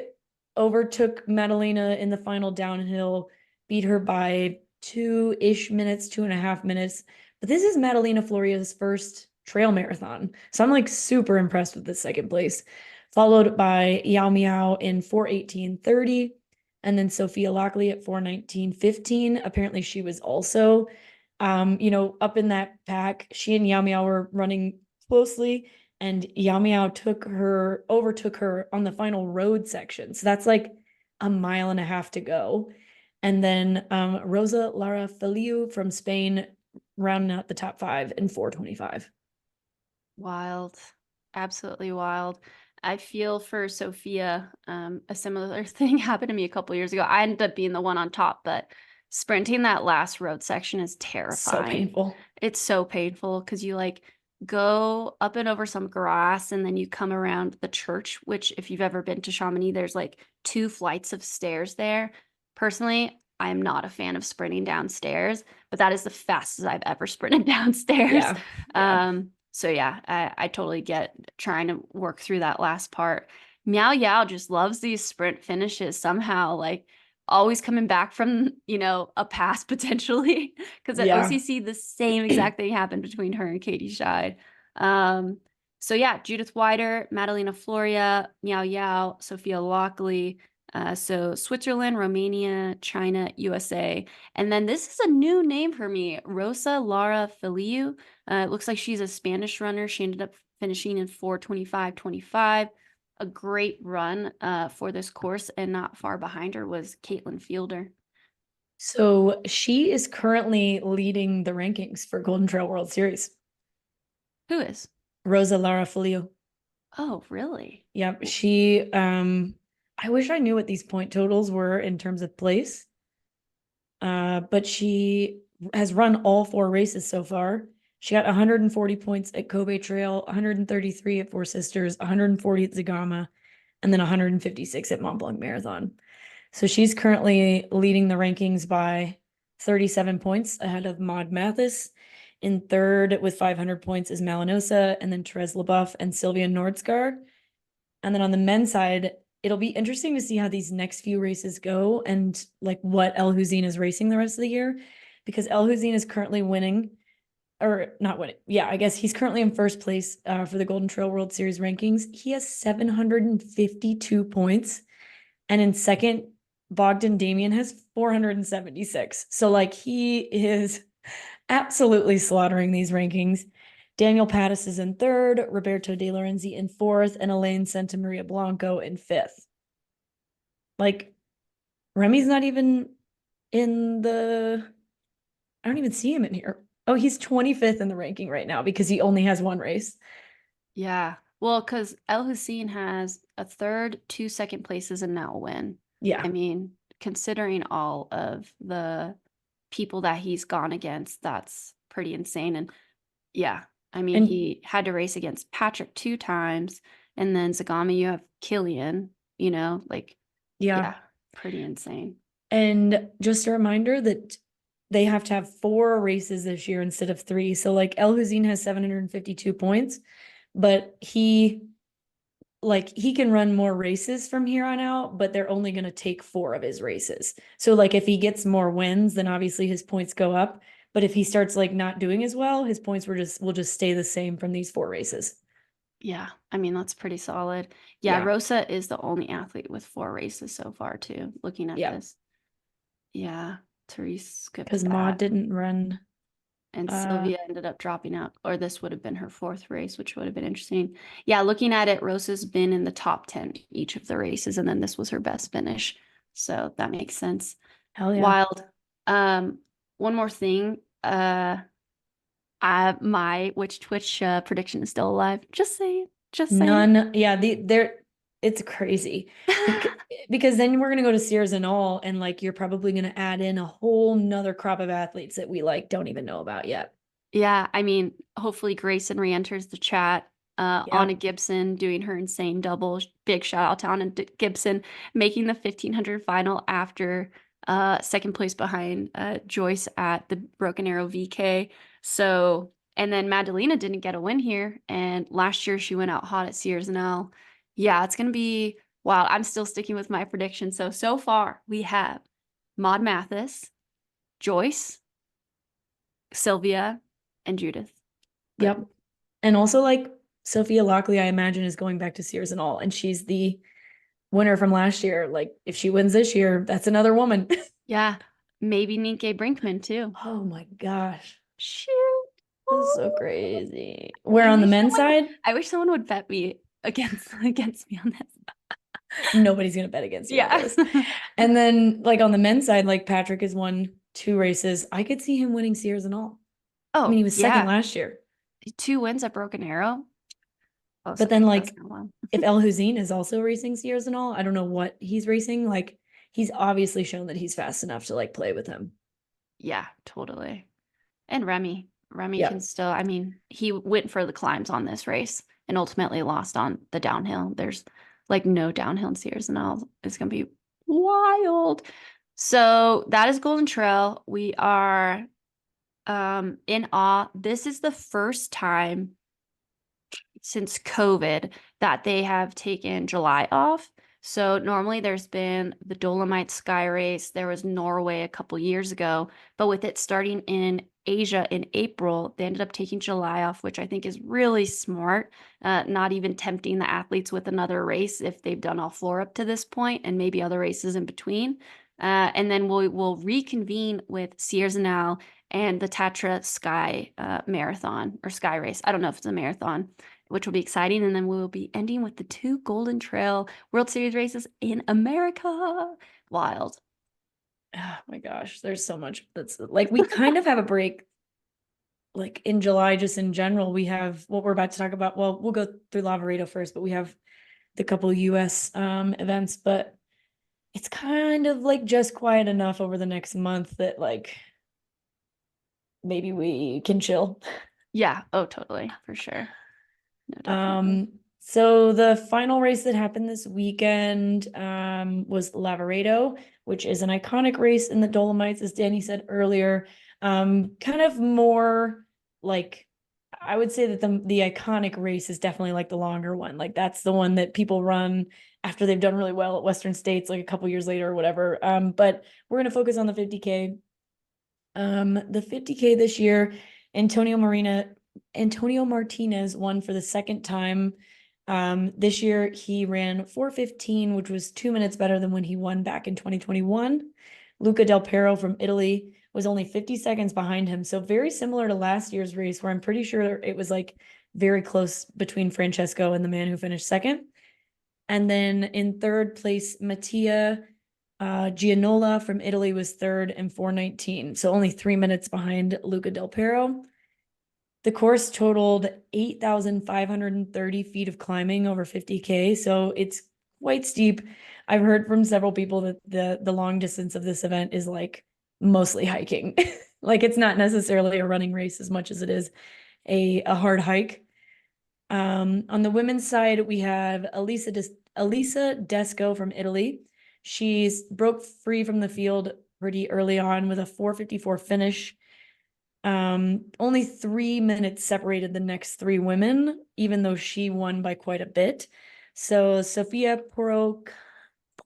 overtook Madalena in the final downhill, beat her by 2-ish minutes, 2.5 minutes. But this is Madalena Floria's first trail marathon. So I'm like super impressed with this second place. Followed by Yao Miao in 4:18:30. And then Sophia Lockley at 4:19:15. Apparently she was also, up in that pack. She and Yao Miao were running closely, and Yao Miao overtook her on the final road section. So that's like a mile and a half to go. And then Rosa Lara Feliu from Spain rounding out the top 5 in 4:25. Wild. Absolutely wild. I feel for Sophia. A similar thing happened to me a couple years ago. I ended up being the one on top, but sprinting that last road section is So terrifying. painful. It's so painful because you like go up and over some grass and then you come around the church, which if you've ever been to Chamonix, there's like 2 flights of stairs there. Personally, I am not a fan of sprinting downstairs, but that is the fastest I've ever sprinted downstairs. Yeah. So yeah, I totally get trying to work through that last part. Miao Yao just loves these sprint finishes somehow, like always coming back from, a pass potentially. Because at Yeah. OCC, the same exact thing happened between her and Katie Scheid. So yeah, Judith Wider, Madalena Floria, Miao Yao, Sophia Lockley. So Switzerland, Romania, China, USA. And then this is a new name for me, Rosa Lara Feliu. It looks like she's a Spanish runner. She ended up finishing in 4:25:25. A great run for this course, and not far behind her was Caitlin Fielder. So she is currently leading the rankings for Golden Trail World Series. Who is? Rosa Lara Feliu. Oh, really? Yep. She I wish I knew what these point totals were in terms of place. But she has run all 4 races so far. She got 140 points at Kobe Trail, 133 at Four Sisters, 140 at Zagama, and then 156 at Mont Blanc Marathon. So she's currently leading the rankings by 37 points ahead of Maud Mathis. In third with 500 points is Malinosa, and then Therese LeBoeuf and Sylvia Nordskar. And then on the men's side, it'll be interesting to see how these next few races go and like what Elhousine is racing the rest of the year, because Elhousine is currently winning, or not winning. Yeah, I guess he's currently in first place for the Golden Trail World Series rankings. He has 752 points. And in second, Bogdan Damian has 476. So like he is absolutely slaughtering these rankings. Daniel Pattis is in third, Roberto De Lorenzi in fourth, and Elaine Santamaria Blanco in fifth. Like, Remy's not even in I don't even see him in here. Oh, he's 25th in the ranking right now because he only has 1 race. Yeah. Well, because Elhousine has a third, 2 second places, and now a win. Yeah. I mean, considering all of the people that he's gone against, that's pretty insane. And yeah, I mean, he had to race against Patrick 2 times, and then Zagami, you have Killian, yeah, pretty insane. And just a reminder that they have to have 4 races this year instead of 3. So like Elhousine has 752 points, but he can run more races from here on out, but they're only going to take 4 of his races. So like if he gets more wins, then obviously his points go up. But if he starts like not doing as well, his points will just stay the same from these 4 races. Yeah, I mean, that's pretty solid. Yeah, Rosa is the only athlete with 4 races so far too, looking at this. Yeah, Therese skipped because Maud didn't run And Uh, Sylvia ended up dropping out, or this would have been her fourth race, which would have been interesting. Yeah, looking at it, Rosa's been in the top 10 each of the races, and then this was her best finish. So that makes sense. Hell yeah. Wild. One more thing. My which Twitch prediction is still alive. Just saying. Just saying. None. Yeah, it's crazy. Because then we're gonna go to Sears and all, and like you're probably gonna add in a whole nother crop of athletes that we like don't even know about yet. Yeah, I mean, hopefully Grayson re-enters the chat. Yeah. Anna Gibson doing her insane double. Big shout out to Anna Gibson making the 1500 final after second place behind Joyce at the Broken Arrow VK. So, and then Madalena didn't get a win here, and last year she went out hot at Sears and L. Yeah, it's gonna be wild. I'm still sticking with my prediction. So far we have Maud Mathis, Joyce, Sylvia, and Judith. Yep. And also like Sophia Lockley, I imagine, is going back to Sears and all, and she's the winner from last year. Like if she wins this year, that's another woman. Yeah, maybe Ninke Brinkman too. Oh my gosh. Shoot. This is so crazy. Where I on the wish men's someone, side, I wish someone would bet me against me on this. nobody's gonna bet against you on Yeah. this. And then like on the men's side, like Patrick has won 2 races. I could see him winning Sears and all. I mean, Oh, he was second yeah. last year. 2 wins at Broken Arrow. Oh, But then sorry, that's like not one. if Elhousine is also racing Sears and all, I don't know what he's racing. Like he's obviously shown that he's fast enough to like play with him. Yeah, totally. And Remy. Remy Yeah. can still, I mean, he went for the climbs on this race and ultimately lost on the downhill. There's like no downhill in Sears and all. It's gonna be wild. So that is Golden Trail. We are in awe. This is the first time since COVID that they have taken July off. So normally there's been the Dolomite Sky Race. There was Norway a couple years ago, but with it starting in Asia in April, they ended up taking July off, which I think is really smart. Not even tempting the athletes with another race if they've done all 4 up to this point and maybe other races in between. And then we'll reconvene with Sears and Al and the Tatra Sky Marathon or Sky Race. I don't know if it's a marathon, which will be exciting. And then we will be ending with the 2 Golden Trail World Series races in America. Wild. Oh my gosh, there's so much that's like we kind of have a break like in July, just in general. We have what we're about to talk about. Well, we'll go through Lavaredo first, but we have the couple US events, but it's kind of like just quiet enough over the next month that like maybe we can chill. Yeah. Oh, totally. For sure. No, definitely. So the final race that happened this weekend was Lavaredo, which is an iconic race in the Dolomites, as Danny said earlier. Kind of more like I would say that the iconic race is definitely like the longer one. Like that's the one that people run after they've done really well at Western States, like a couple years later or whatever. But we're gonna focus on the 50K. The 50K this year, Antonio Martinez won for the second time. This year he ran 4:15, which was 2 minutes better than when he won back in 2021. Luca Del Pero from Italy was only 50 seconds behind him. So very similar to last year's race, where I'm pretty sure it was like very close between Francesco and the man who finished second. And then in third place, Mattia Gianola from Italy was third and 4:19. So only 3 minutes behind Luca Del Pero. The course totaled 8,530 feet of climbing over 50K. So it's quite steep. I've heard from several people that the long distance of this event is like mostly hiking. Like it's not necessarily a running race as much as it is a hard hike. On the women's side, we have Elisa Desco from Italy. She's broke free from the field pretty early on with a 4:54 finish. Only 3 minutes separated the next 3 women, even though she won by quite a bit. So Sofia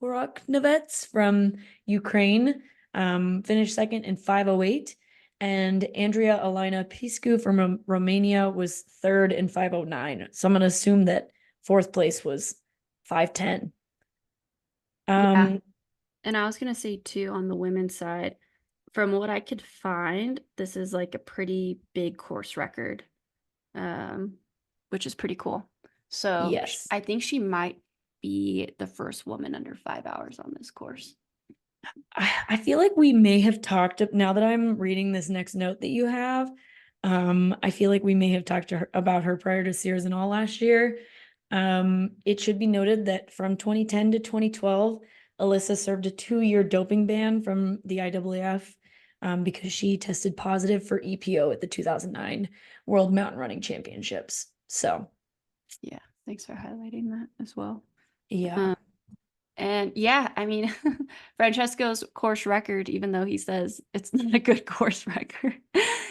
Porokhnevets from Ukraine finished second in 5:08. And Andrea Alina Piscu from Romania was third in 5:09. So I'm going to assume that fourth place was 5:10. Yeah. And I was going to say too, on the women's side, from what I could find, this is like a pretty big course record, which is pretty cool. So Yes. I think she might be the first woman under 5 hours on this course. I feel like we may have talked, now that I'm reading this next note that you have, I feel like we may have talked to her about her prior to Sears and All last year. It should be noted that from 2010 to 2012, Alyssa served a 2-year doping ban from the IAAF because she tested positive for EPO at the 2009 World Mountain Running Championships. So, Yeah, thanks for highlighting that as well. yeah. And yeah, I mean, Francesco's course record, even though he says it's not a good course record,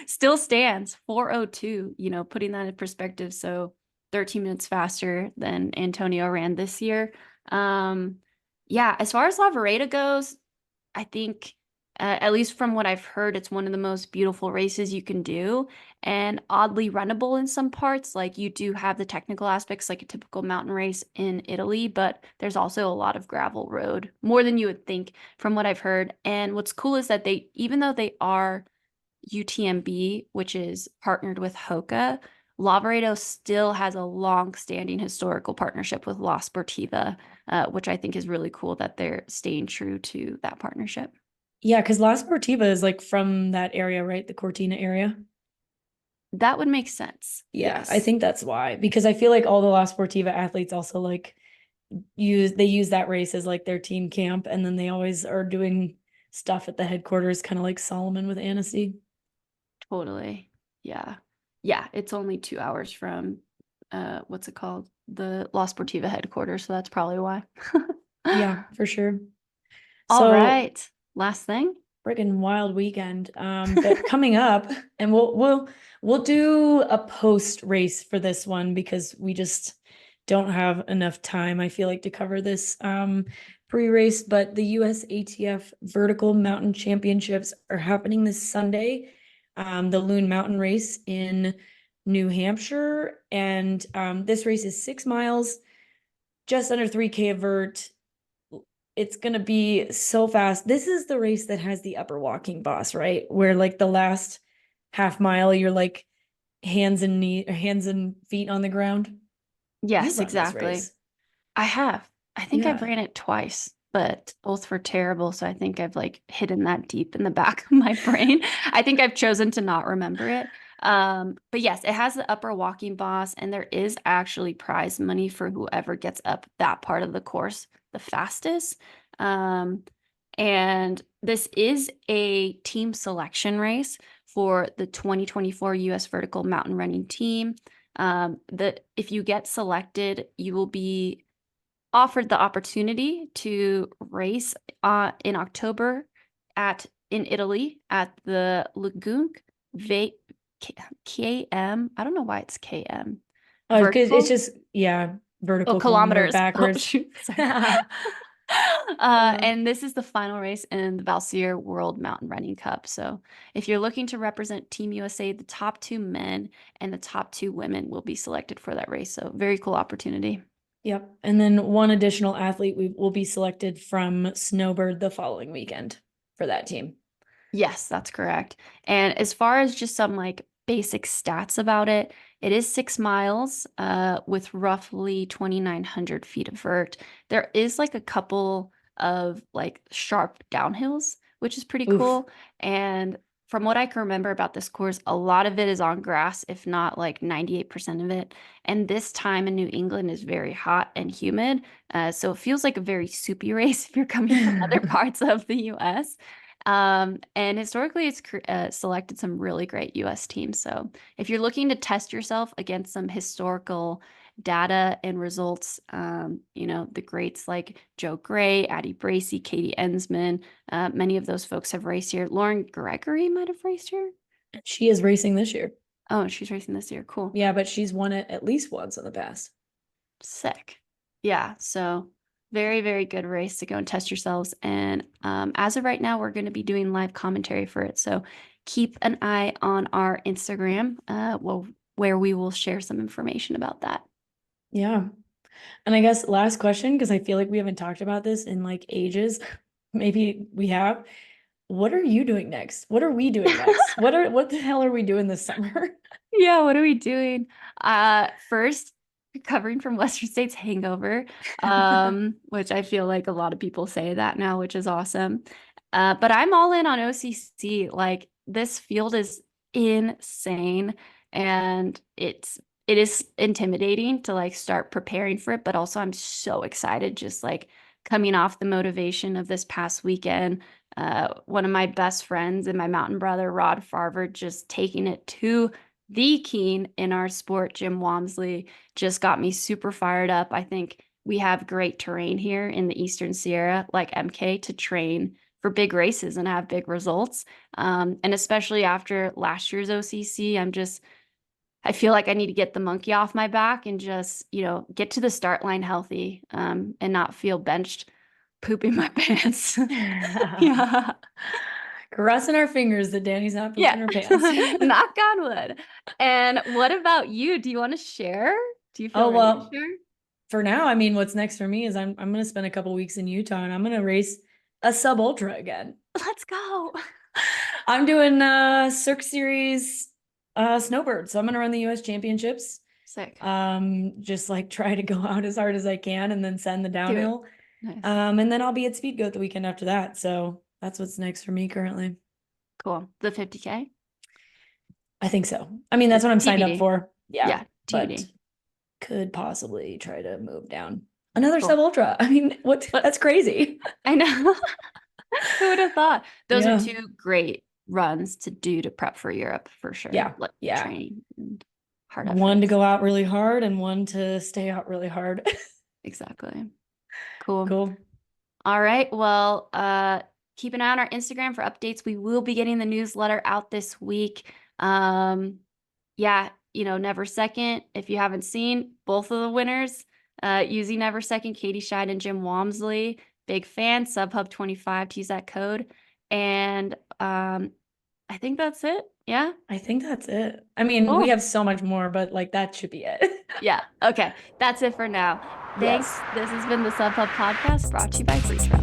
still stands 4:02, putting that in perspective. So 13 minutes faster than Antonio ran this year. Yeah, as far as Lavaredo goes, I think, at least from what I've heard, it's one of the most beautiful races you can do and oddly runnable in some parts. Like you do have the technical aspects like a typical mountain race in Italy, but there's also a lot of gravel road, more than you would think from what I've heard. And what's cool is that even though they are UTMB, which is partnered with Hoka, Lavaredo still has a long-standing historical partnership with La Sportiva, which I think is really cool that they're staying true to that partnership. Yeah, because La Sportiva is like from that area, right? The Cortina area. That would make sense. Yeah, Yes. I think that's why. Because I feel like all the La Sportiva athletes also like use that race as like their team camp, and then they always are doing stuff at the headquarters, kind of like Solomon with Annecy. Totally. Yeah. Yeah, it's only 2 hours from what's it called? The La Sportiva headquarters, so that's probably why. Yeah, for sure. All So right. Last thing. friggin' wild weekend. But coming up, and we'll do a post race for this one because we just don't have enough time, I feel like, to cover this pre-race. But the US ATF Vertical Mountain Championships are happening this Sunday. The Loon Mountain Race in New Hampshire, and this race is 6 miles, just under 3K a vert. It's gonna be so fast. This is the race that has the upper walking boss, right? Where like the last half mile, you're like hands and feet on the ground. You've Yes, run this exactly. race. I have. I think I've Yeah. ran it twice, but both were terrible. So I think I've like hidden that deep in the back of my brain. I think I've chosen to not remember it. But yes, it has the upper walking boss, and there is actually prize money for whoever gets up that part of the course the fastest. Um, and this is a team selection race for the 2024 US Vertical Mountain Running Team. If you get selected, you will be offered the opportunity to race in October in Italy at the Lagunk v KM. I don't know why it's KM. Oh, because it's Vertical? just, yeah, Oh, vertical kilometer kilometers. Oh, backwards. shoot. Sorry. And this is the final race in the Valsier World Mountain Running Cup. So if you're looking to represent Team USA, the top 2 men and the top 2 women will be selected for that race. So very cool opportunity. Yep. And then one additional athlete will be selected from Snowbird the following weekend for that team. Yes, that's correct. And as far as just some like basic stats about it, it is 6 miles with roughly 2,900 feet of vert. There is like a couple of like sharp downhills, which is pretty Oof. cool. And from what I can remember about this course, a lot of it is on grass, if not like 98% of it. And this time in New England is very hot and humid. So it feels like a very soupy race if you're coming from other parts of the US. And historically, it's selected some really great US teams. So if you're looking to test yourself against some historical data and results, the greats like Joe Gray, Addie Bracy, Katie Ensman, many of those folks have raced here. Lauren Gregory might have raced here. She is racing this year. Oh, she's racing this year. Cool. Yeah, but she's won it at least once in the past. Sick. Yeah. So very, very good race to go and test yourselves. And as of right now, we're going to be doing live commentary for it. So keep an eye on our Instagram, where we will share some information about that. Yeah. And I guess last question, because I feel like we haven't talked about this in like ages. Maybe we have. what are you doing next? What are we doing next? What the hell are we doing this summer? Yeah, what are we doing? First, recovering from Western States hangover, which I feel like a lot of people say that now, which is awesome. But I'm all in on OCC. Like this field is insane, and it is intimidating to like start preparing for it, but also I'm so excited just like coming off the motivation of this past weekend. One of my best friends and my mountain brother, Rod Farver, just taking it to the king in our sport, Jim Walmsley, just got me super fired up. I think we have great terrain here in the Eastern Sierra, like EmKay, to train for big races and have big results. And especially after last year's OCC, I feel like I need to get the monkey off my back and just, get to the start line healthy, and not feel benched pooping my pants. Yeah. Crossing our fingers that Dani's not pooping her pants. Knock on wood. And what about you? Do you want to share? Do you feel ready to share? For now, I mean, what's next for me is I'm going to spend a couple weeks in Utah and I'm going to race a sub ultra again. Let's go. I'm doing Cirque Series snowbird. So I'm going to run the US championships. Sick. Just like try to go out as hard as I can and then send the downhill. Nice. And then I'll be at Speed Goat the weekend after that. So that's what's next for me currently. Cool. The 50K? I think so. I mean, that's what I'm signed up for. Yeah. But could possibly try to move down another sub ultra. I mean, that's crazy. I know. Who would have thought? Those are two great runs to do to prep for Europe for sure. Yeah. Like training and hard effort. One to go out really hard and one to stay out really hard. Exactly. Cool. Cool. All right. Well, keep an eye on our Instagram for updates. We will be getting the newsletter out this week. Never Second. If you haven't seen both of the winners, using Never Second, Katie Scheid and Jim Walmsley. Big fan. SUBHUB 25 to use that code. And I think that's it. Yeah. I think that's it. I mean, we have so much more, but like that should be it. Yeah. Okay. That's it for now. Thanks. Yes. This has been the SUBHUB podcast brought to you by Free Travel.